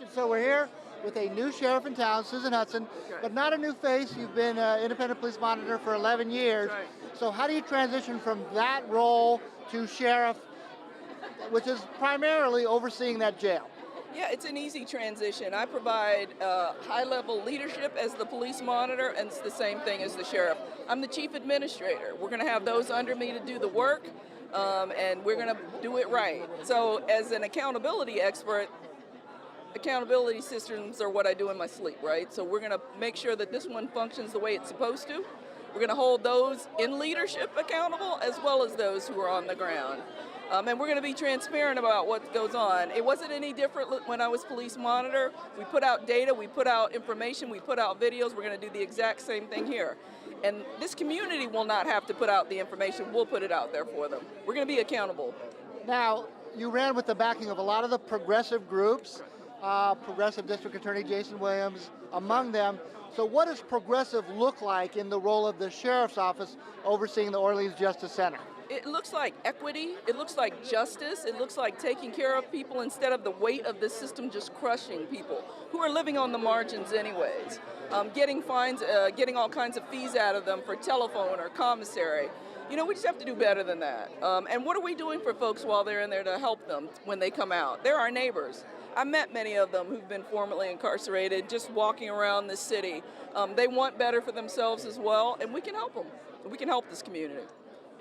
So we're here with a new sheriff in town, Susan Hutson, but not a new face. You've been independent police monitor for 11 years. Right. So how do you transition from that role to sheriff, which is primarily overseeing that jail? Yeah, it's an easy transition. I provide high-level leadership as the police monitor, and it's the same thing as the sheriff. I'm the chief administrator. We're going to have those under me to do the work, and we're going to do it right. So as an accountability expert, accountability systems are what I do in my sleep, right? So we're going to make sure that this one functions the way it's supposed to. We're going to hold those in leadership accountable as well as those who are on the ground. And we're going to be transparent about what goes on. It wasn't any different when I was police monitor. We put out data, we put out information, we put out videos. We're going to do the exact same thing here. And this community will not have to put out the information. We'll put it out there for them. We're going to be accountable. Now, you ran with the backing of a lot of the progressive groups, Progressive District Attorney Jason Williams among them. So what does progressive look like in the role of the sheriff's office overseeing the Orleans Justice Center? It looks like equity, it looks like justice, it looks like taking care of people instead of the weight of the system just crushing people who are living on the margins anyways. Getting fines, getting all kinds of fees out of them for telephone or commissary. You know, we just have to do better than that. And what are we doing for folks while they're in there to help them when they come out? They're our neighbors. I met many of them who've been formerly incarcerated, just walking around the city. They want better for themselves as well, and we can help them. We can help this community.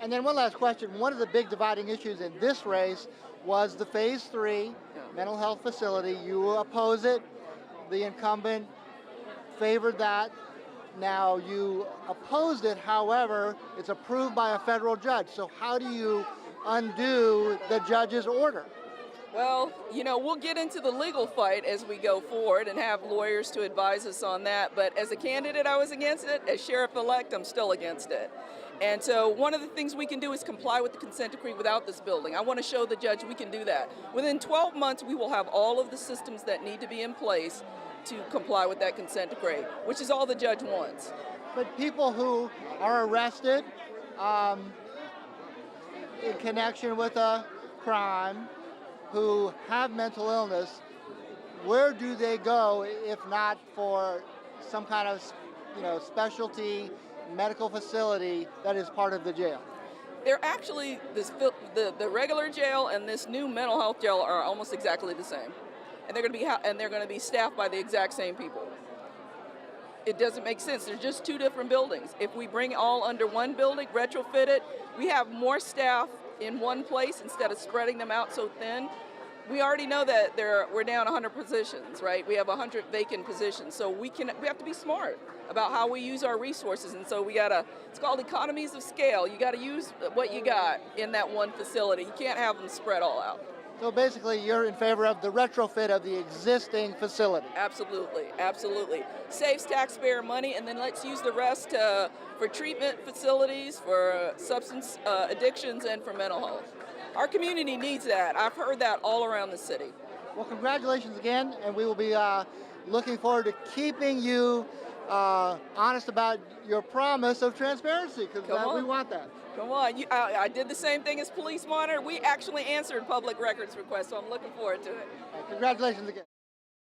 And then one last question. One of the big dividing issues in this race was the Phase 3 mental health facility. You oppose it. The incumbent favored that. Now you opposed it, however, it's approved by a federal judge. So how do you undo the judge's order? Well, you know, we'll get into the legal fight as we go forward and have lawyers to advise us on that. But as a candidate, I was against it. As sheriff-elect, I'm still against it. And so one of the things we can do is comply with the consent decree without this building. I want to show the judge we can do that. Within 12 months, we will have all of the systems that need to be in place to comply with that consent decree, which is all the judge wants. But people who are arrested in connection with a crime, who have mental illness, where do they go if not for some kind of, specialty medical facility that is part of the jail? They're actually, the regular jail and this new mental health jail are almost exactly the same. And they're going to be staffed by the exact same people. It doesn't make sense. They're just two different buildings. If we bring all under one building, retrofit it, we have more staff in one place instead of spreading them out so thin. We already know that we're down 100 positions, right? We have 100 vacant positions, so we have to be smart about how we use our resources, and so it's called economies of scale. You got to use what you got in that one facility. You can't have them spread all out. So basically, you're in favor of the retrofit of the existing facility. Absolutely, absolutely. Saves taxpayer money, and then let's use the rest for treatment facilities, for substance addictions, and for mental health. Our community needs that. I've heard that all around the city. Well, congratulations again, and we will be looking forward to keeping you honest about your promise of transparency, because we want that. Come on. I did the same thing as police monitor. We actually answered public records requests, so I'm looking forward to it. Congratulations again.